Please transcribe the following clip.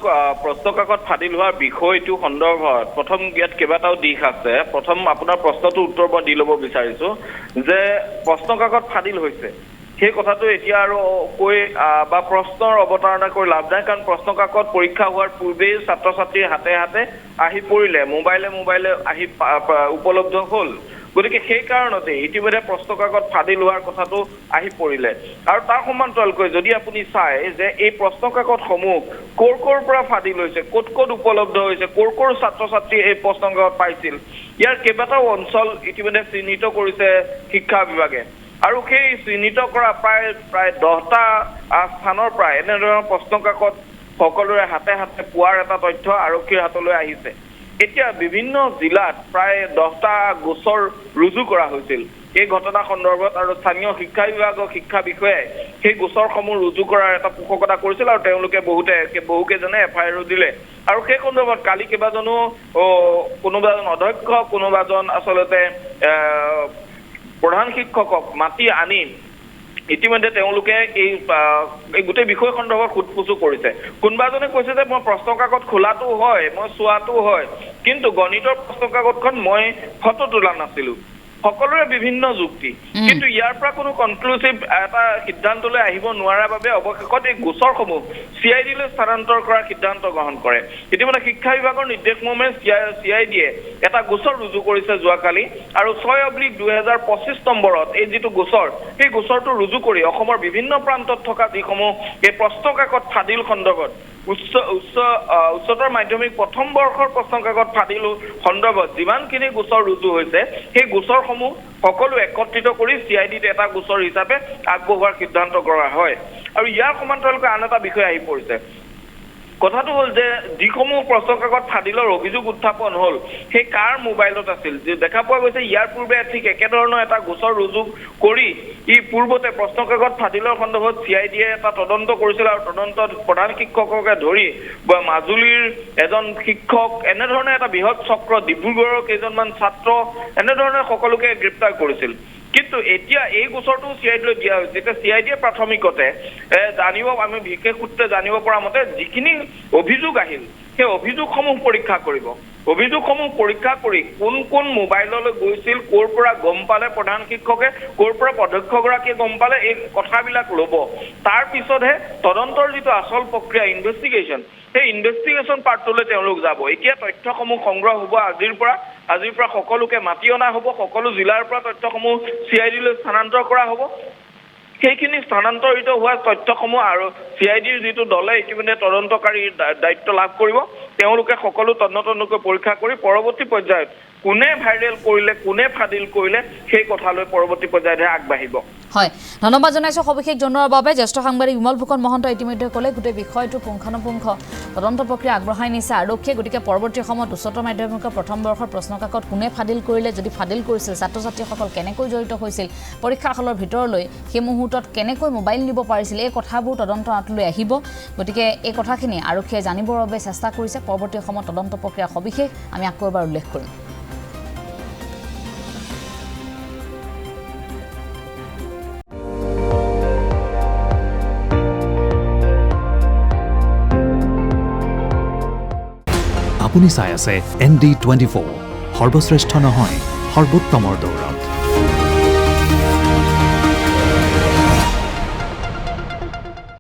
প্ৰশ্ন কাকত ফাদিল হোৱাৰ বিষয়টো সন্দৰ্ভত প্ৰথম ইয়াত কেইবাটাও দিশ আছে। প্ৰথম আপোনাৰ প্ৰশ্নটো উত্তৰ মই দি ল'ব বিচাৰিছো যে প্ৰশ্ন কাকত ফাদিল হৈছে সেই কথাটো এতিয়া আৰু কৈ বা প্ৰশ্নৰ অৱতাৰণা কৰি লাভ নাই, কাৰণ প্ৰশ্ন কাকত পৰীক্ষা হোৱাৰ পূৰ্বেই ছাত্ৰ ছাত্ৰীৰ হাতে হাতে আহি পৰিলে, মোবাইলে আহি উপলব্ধ হ'ল। গতিকে সেই কাৰণতে ইতিমধ্যে প্ৰশ্ন কাকত ফাদিল হোৱাৰ কথাটো আহি পৰিলে। আৰু তাৰ সমান্তৰালকৈ যদি আপুনি চায় যে এই প্ৰশ্ন কাকতসমূহ ক'ৰ পৰা ফাদিল হৈছে, ক'ত উপলব্ধ হৈছে, ক'ৰ ছাত্ৰ ছাত্ৰী এই প্ৰশ্ন কাকত পাইছিল, ইয়াৰ কেইবাটাও অঞ্চল ইতিমধ্যে চিহ্নিত কৰিছে শিক্ষা বিভাগে। আৰু সেই চিহ্নিত কৰা প্ৰায় 10টা স্থানৰ পৰা এনেধৰণৰ প্ৰশ্ন কাকত সকলোৰে হাতে হাতে পোৱাৰ এটা তথ্য আৰক্ষীৰ হাতলৈ আহিছে। এতিয়া বিভিন্ন জিলাত প্ৰায় 10টা গোচৰ ৰুজু কৰা হৈছিল এই ঘটনা সন্দৰ্ভত, আৰু স্থানীয় শিক্ষা বিভাগৰ শিক্ষা বিষয়াই সেই গোচৰসমূহ ৰুজু কৰাৰ এটা পোষকতা কৰিছিল আৰু তেওঁলোকে বহুকেইজনে FIR দিলে। আৰু সেই সন্দৰ্ভত কালি কেইবাজনো কোনোবাজন অধ্যক্ষ, কোনোবাজন আচলতে প্ৰধান শিক্ষকক মাতি আনি ইতিমধ্যে তেওঁলোকে এই গোটেই বিষয় সন্দৰ্ভত সোধপোছো কৰিছে। কোনোবাজনে কৈছে যে মই প্ৰশ্ন কাকত খোলাটো হয়, মই চোৱাটো হয়, কিন্তু গণিতৰ প্ৰশ্ন কাকতখন মই ফটো তোলা নাছিলো। সকলোৰে বিভিন্ন যুক্তি, কিন্তু ইয়াৰ পৰা কোনো কনক্লুচিভ এটা সিদ্ধান্তলৈ আহিব নোৱাৰাৰ বাবে অৱশেষত এই গোচৰসমূহ CID লৈ স্থানান্তৰ কৰাৰ সিদ্ধান্ত গ্ৰহণ কৰে। ইতিমধ্যে শিক্ষা বিভাগৰ নিৰ্দেশ মৰ্মে CIDয়ে এটা গোচৰ ৰুজু কৰিছে যোৱাকালি, আৰু 6/2025 নম্বৰত এই যিটো গোচৰ, সেই গোচৰটো ৰুজু কৰি অসমৰ বিভিন্ন প্ৰান্তত থকা যিসমূহ এই প্ৰশ্ন কাকত ফাদিল সন্দৰ্ভত উচ্চতৰ মাধ্যমিক প্ৰথম বৰ্ষৰ প্ৰশ্ন কাকত ফাদিল সন্দৰ্ভত যিমানখিনি গোচৰ ৰুজু হৈছে সেই গোচৰসমূহ সকলো একত্ৰিত কৰি CIDত এটা গোচৰ হিচাপে আগবঢ়োৱাৰ সিদ্ধান্ত কৰা হয়। আৰু ইয়াৰ সমান্তৰালকৈ আন এটা বিষয় আহি পৰিছে। কথাটো হ'ল যে যিসমূহ প্ৰশ্ন কাকত ফাদিলৰ অভিযোগ উত্থাপন হ'ল সেই কাৰ মোবাইলত আছিল, যে দেখা পোৱা গৈছে ইয়াৰ পূৰ্বে ঠিক একেধৰণৰ এটা গোচৰ ৰুজু কৰি পূৰ্বতে প্ৰশ্ন কাকত ফাদিলৰ সন্দৰ্ভত CIDয়ে এটা তদন্ত কৰিছিল, আৰু তদন্তত প্ৰধান শিক্ষককে ধৰি মাজুলীৰ এজন শিক্ষক, এনেধৰণে এটা বৃহৎ চক্ৰ, ডিব্ৰুগড়ৰ কেইজনমান ছাত্ৰ, এনেধৰণে সকলোকে গ্ৰেপ্তাৰ কৰিছিল। কিন্তু এতিয়া এই গোচৰটো CIDলৈ দিয়া হৈছে। এতিয়া CIDয়ে প্ৰাথমিকতে আমি বিশেষ সূত্ৰে জানিব পৰা মতে যিখিনি অভিযোগ আহিল সেই অভিযোগসমূহ পৰীক্ষা কৰিব। অভিযোগসমূহ পৰীক্ষা কৰি কোন মোবাইললৈ গৈছিল, ক'ৰ পৰা গম পালে প্ৰধান শিক্ষকে, ক'ৰ পৰা অধ্যক্ষগৰাকীয়ে গম পালে, এই কথাবিলাক ল'ব। তাৰ পিছতহে তদন্তৰ যিটো আচল প্ৰক্ৰিয়া ইনভেষ্টিগেশ্যন, সেই ইনভেষ্টিগেশ্যন পাৰ্টটোলৈ তেওঁলোক যাব। এতিয়া তথ্যসমূহ সংগ্ৰহ হ'ব আজিৰ পৰা সকলোকে মাতি অনা হ'ব, সকলো জিলাৰ পৰা তথ্যসমূহ CIDলৈ স্থানান্তৰ কৰা হ'ব। সেইখিনি স্থানান্তৰিত হোৱা তথ্যসমূহ আৰু CIDৰ যিটো দলে ইতিমধ্যে তদন্তকাৰীৰ দায়িত্ব লাভ কৰিব, তেওঁলোকে সকলো তন্নতন্নকৈ পৰীক্ষা কৰি পৰৱৰ্তী পৰ্যায়ত কোনে ভাইৰেল কৰিলে, কোনে ফাদিল কৰিলে সেই কথালৈ পৰৱৰ্তী পৰ্যায়তহে আগবাঢ়িব। হয়, ধন্যবাদ জনাইছোঁ সবিশেষ জনোৱাৰ বাবে। জ্যেষ্ঠ সাংবাদিক বিমল ফুকন মহন্ত ইতিমধ্যে ক'লে গোটেই বিষয়টো পুংখানুপুংখ তদন্ত প্ৰক্ৰিয়া আগবঢ়াই নিছে আৰক্ষীয়ে। গতিকে পৰৱৰ্তী সময়ত উচ্চতৰ মাধ্যমিকৰ প্ৰথম বৰ্ষৰ প্ৰশ্ন কাকত কোনে ফাদিল কৰিলে, যদি ফাদিল কৰিছিল ছাত্ৰ ছাত্ৰীসকল কেনেকৈ জড়িত হৈছিল, পৰীক্ষা হলৰ ভিতৰলৈ সেই মুহূৰ্তত কেনেকৈ মোবাইল নিব পাৰিছিল, এই কথাবোৰ তদন্ত আঁতৰলৈ আহিব। গতিকে এই কথাখিনি আৰক্ষীয়ে জানিবৰ বাবে চেষ্টা কৰিছে। পৰৱৰ্তী সময়ত তদন্ত প্ৰক্ৰিয়া সবিশেষ আমি আকৌ এবাৰ উল্লেখ কৰিম। আপুনি চাই আছে ND24, সৰ্বশ্ৰেষ্ঠ নহয় সৰ্বোত্তমৰ দৌৰ।